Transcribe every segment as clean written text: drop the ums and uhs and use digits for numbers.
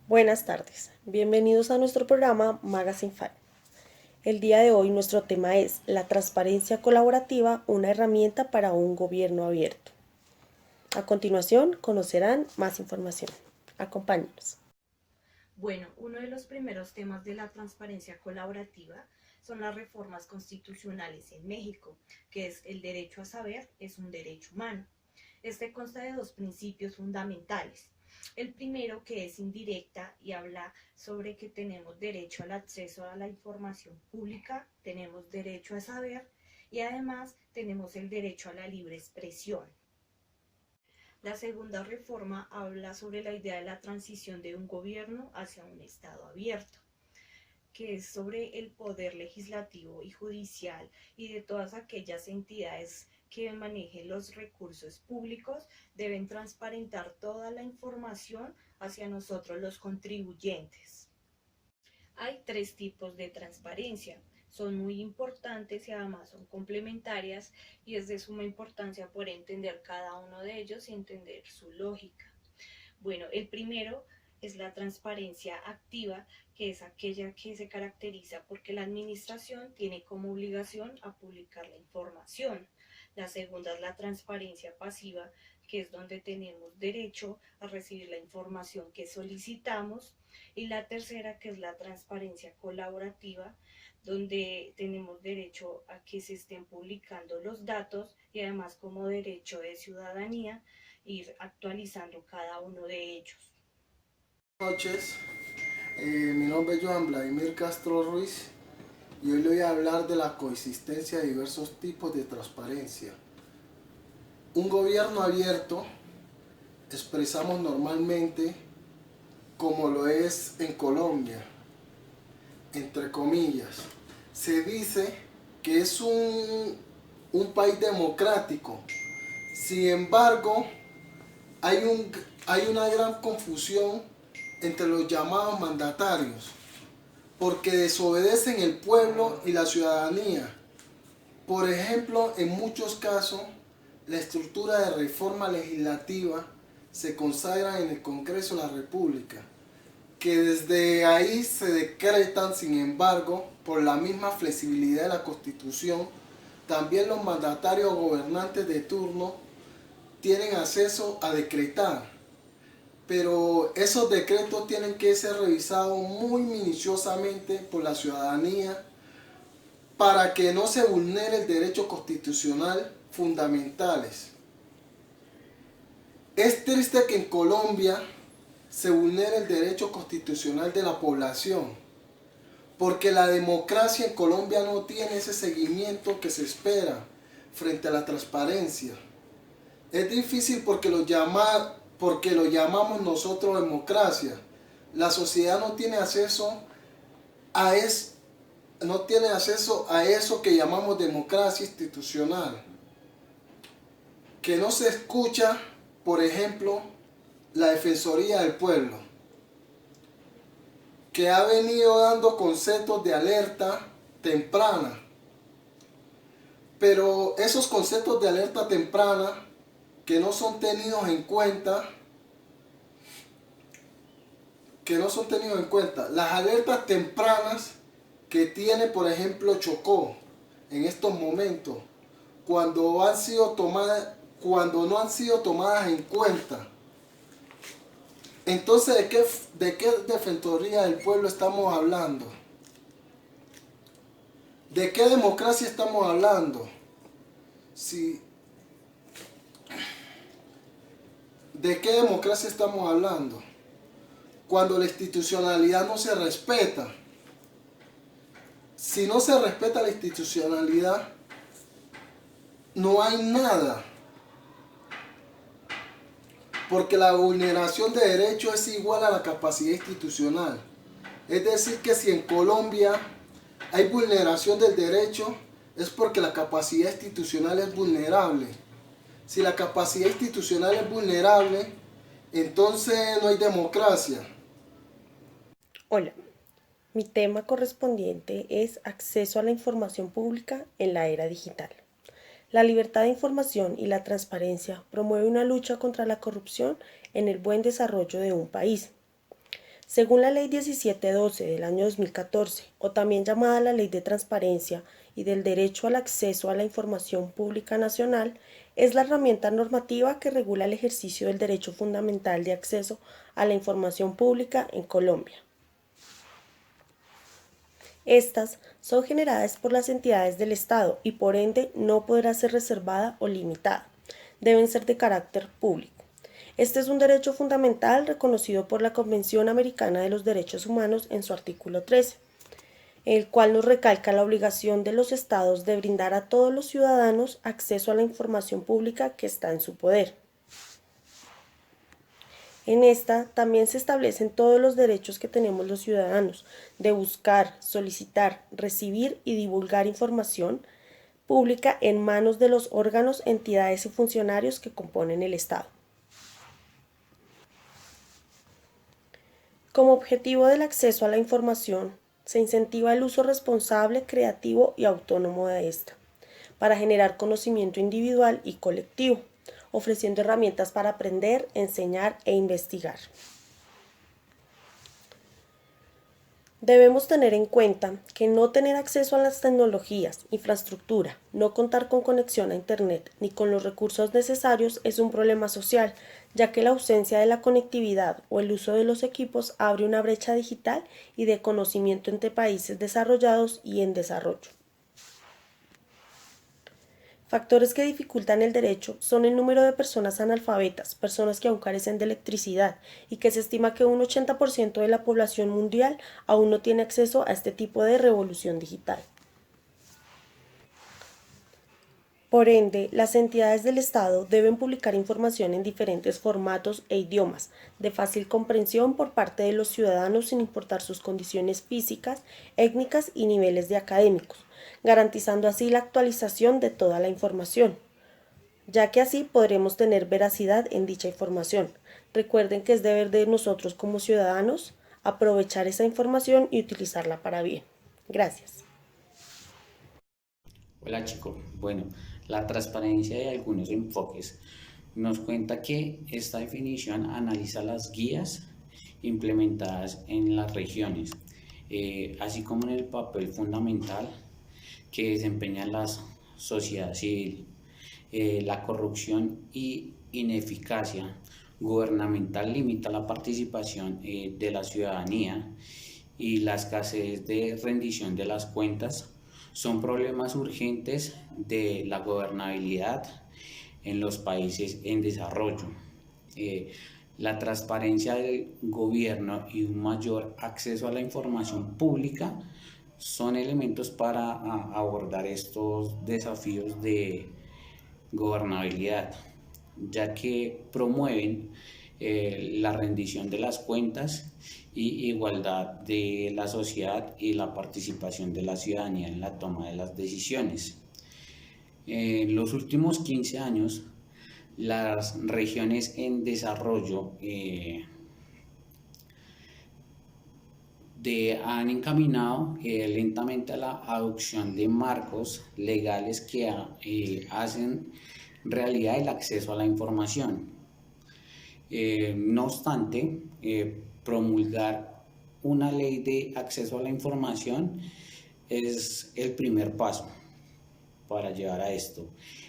Buenas tardes, bienvenidos a nuestro programa Magazine 5. El día de hoy nuestro tema es la transparencia colaborativa, una herramienta para un gobierno abierto. A continuación conocerán más información. Acompáñenos. Bueno, uno de los primeros temas de la transparencia colaborativa son las reformas constitucionales en México, que es el derecho a saber es un derecho humano. Este consta de dos principios fundamentales. El primero, que es indirecta y habla sobre que tenemos derecho al acceso a la información pública, tenemos derecho a saber y además tenemos el derecho a la libre expresión. La segunda reforma habla sobre la idea de la transición de un gobierno hacia un Estado abierto, que es sobre el poder legislativo y judicial y de todas aquellas entidades que manejen los recursos públicos deben transparentar toda la información hacia nosotros los contribuyentes. Hay tres tipos de transparencia. Son muy importantes y además son complementarias y es de suma importancia poder entender cada uno de ellos y entender su lógica. Bueno, el primero es la transparencia activa, que es aquella que se caracteriza porque la administración tiene como obligación a publicar la información. La segunda es la transparencia pasiva, que es donde tenemos derecho a recibir la información que solicitamos. Y la tercera, que es la transparencia colaborativa, donde tenemos derecho a que se estén publicando los datos y además como derecho de ciudadanía ir actualizando cada uno de ellos. Buenas noches, mi nombre es Joan Vladimir Castro Ruiz y hoy le voy a hablar de la coexistencia de diversos tipos de transparencia. Un gobierno abierto expresamos normalmente como lo es en Colombia, entre comillas. Se dice que es un país democrático. Sin embargo, hay una gran confusión entre los llamados mandatarios, porque desobedecen el pueblo y la ciudadanía. Por ejemplo, en muchos casos, la estructura de reforma legislativa se consagra en el Congreso de la República, que desde ahí se decretan, sin embargo, por la misma flexibilidad de la Constitución, también los mandatarios o gobernantes de turno tienen acceso a decretar, pero esos decretos tienen que ser revisados muy minuciosamente por la ciudadanía para que no se vulnere el derecho constitucional fundamentales. Es triste que en Colombia se vulnere el derecho constitucional de la población, porque la democracia en Colombia no tiene ese seguimiento que se espera frente a la transparencia. Es difícil porque lo llamamos nosotros democracia. La sociedad no tiene acceso no tiene acceso a eso que llamamos democracia institucional. Que no se escucha, por ejemplo, la Defensoría del Pueblo, que ha venido dando conceptos de alerta temprana. Pero esos conceptos de alerta temprana que no son tenidos en cuenta, las alertas tempranas que tiene, por ejemplo, Chocó en estos momentos, cuando no han sido tomadas en cuenta. Entonces, ¿de qué Defensoría del Pueblo estamos hablando? ¿De qué democracia estamos hablando? Si, ¿De qué democracia estamos hablando? Cuando la institucionalidad no se respeta. Si no se respeta la institucionalidad, no hay nada. Porque la vulneración de derechos es igual a la capacidad institucional. Es decir, que si en Colombia hay vulneración del derecho, es porque la capacidad institucional es vulnerable. Si la capacidad institucional es vulnerable, entonces no hay democracia. Hola, mi tema correspondiente es acceso a la información pública en la era digital. La libertad de información y la transparencia promueve una lucha contra la corrupción en el buen desarrollo de un país. Según la Ley 1712 del año 2014, o también llamada la Ley de Transparencia y del Derecho al Acceso a la Información Pública Nacional, es la herramienta normativa que regula el ejercicio del derecho fundamental de acceso a la información pública en Colombia. Estas son generadas por las entidades del Estado y por ende no podrá ser reservada o limitada. Deben ser de carácter público. Este es un derecho fundamental reconocido por la Convención Americana de los Derechos Humanos en su artículo 13, el cual nos recalca la obligación de los estados de brindar a todos los ciudadanos acceso a la información pública que está en su poder. En esta también se establecen todos los derechos que tenemos los ciudadanos de buscar, solicitar, recibir y divulgar información pública en manos de los órganos, entidades y funcionarios que componen el Estado. Como objetivo del acceso a la información, se incentiva el uso responsable, creativo y autónomo de esta, para generar conocimiento individual y colectivo, ofreciendo herramientas para aprender, enseñar e investigar. Debemos tener en cuenta que no tener acceso a las tecnologías, infraestructura, no contar con conexión a Internet ni con los recursos necesarios es un problema social, ya que la ausencia de la conectividad o el uso de los equipos abre una brecha digital y de conocimiento entre países desarrollados y en desarrollo. Factores que dificultan el derecho son el número de personas analfabetas, personas que aún carecen de electricidad y que se estima que un 80% de la población mundial aún no tiene acceso a este tipo de revolución digital. Por ende, las entidades del Estado deben publicar información en diferentes formatos e idiomas, de fácil comprensión por parte de los ciudadanos sin importar sus condiciones físicas, étnicas y niveles de académicos, garantizando así la actualización de toda la información, ya que así podremos tener veracidad en dicha información. Recuerden que es deber de nosotros como ciudadanos aprovechar esa información y utilizarla para bien. Gracias. Hola chicos, bueno, la transparencia de algunos enfoques nos cuenta que esta definición analiza las guías implementadas en las regiones, así como en el papel fundamental que desempeñan la sociedad civil, la corrupción y ineficacia gubernamental limita la participación de la ciudadanía y la escasez de rendición de las cuentas son problemas urgentes de la gobernabilidad en los países en desarrollo. La transparencia del gobierno y un mayor acceso a la información pública son elementos para abordar estos desafíos de gobernabilidad, ya que promueven la rendición de las cuentas y igualdad de la sociedad y la participación de la ciudadanía en la toma de las decisiones. En los últimos 15 años, las regiones en desarrollo han encaminado lentamente a la adopción de marcos legales que hacen realidad el acceso a la información. No obstante, promulgar una ley de acceso a la información es el primer paso para llegar a esto.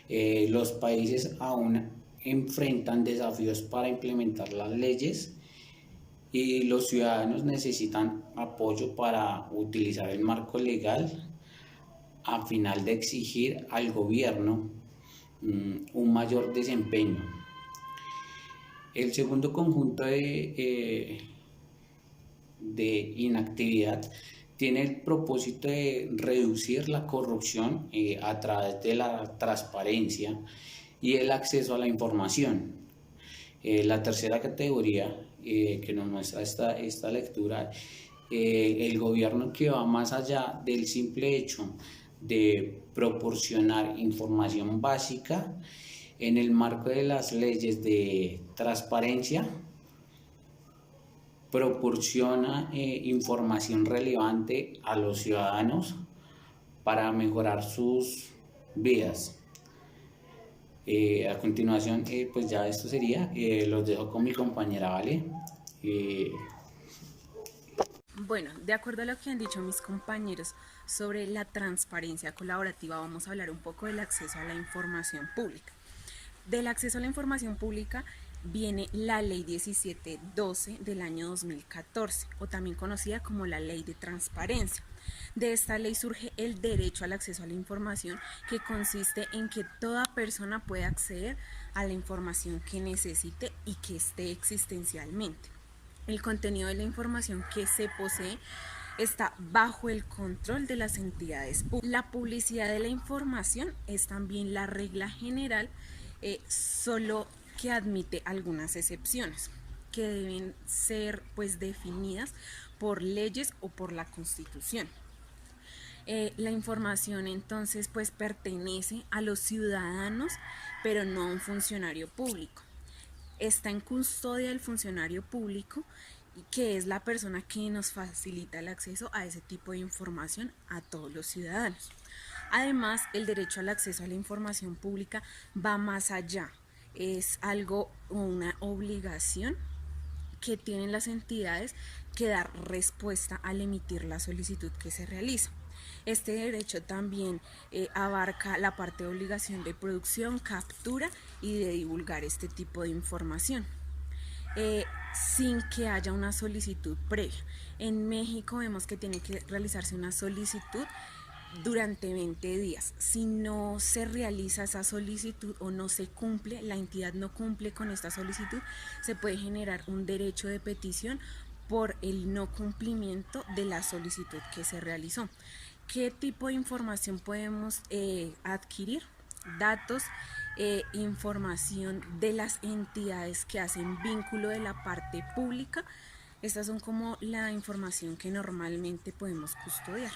Los países aún enfrentan desafíos para implementar las leyes y los ciudadanos necesitan apoyo para utilizar el marco legal a final de exigir al gobierno un mayor desempeño. El segundo conjunto de inactividad tiene el propósito de reducir la corrupción a través de la transparencia y el acceso a la información. La tercera categoría que nos muestra esta lectura, el gobierno que va más allá del simple hecho de proporcionar información básica en el marco de las leyes de transparencia, proporciona información relevante a los ciudadanos para mejorar sus vidas. A continuación, pues ya esto sería, los dejo con mi compañera, ¿vale? Bueno, de acuerdo a lo que han dicho mis compañeros sobre la transparencia colaborativa, vamos a hablar un poco del acceso a la información pública. Del acceso a la información pública viene la Ley 1712 del año 2014, o también conocida como la Ley de Transparencia. De esta ley surge el derecho al acceso a la información, que consiste en que toda persona puede acceder a la información que necesite y que esté existencialmente. El contenido de la información que se posee está bajo el control de las entidades públicas. La publicidad de la información es también la regla general, solo que admite algunas excepciones que deben ser pues definidas por leyes o por la Constitución. La información entonces pues pertenece a los ciudadanos, pero no a un funcionario público. Está en custodia del funcionario público, que es la persona que nos facilita el acceso a ese tipo de información a todos los ciudadanos. Además, el derecho al acceso a la información pública va más allá. Es algo, una obligación que tienen las entidades que dar respuesta al emitir la solicitud que se realiza. Este derecho también abarca la parte de obligación de producción, captura y de divulgar este tipo de información, sin que haya una solicitud previa. En México vemos que tiene que realizarse una solicitud durante 20 días. Si no se realiza esa solicitud o no se cumple, la entidad no cumple con esta solicitud, se puede generar un derecho de petición por el no cumplimiento de la solicitud que se realizó. ¿Qué tipo de información podemos adquirir? Datos, información de las entidades que hacen vínculo de la parte pública. Estas son como la información que normalmente podemos custodiar.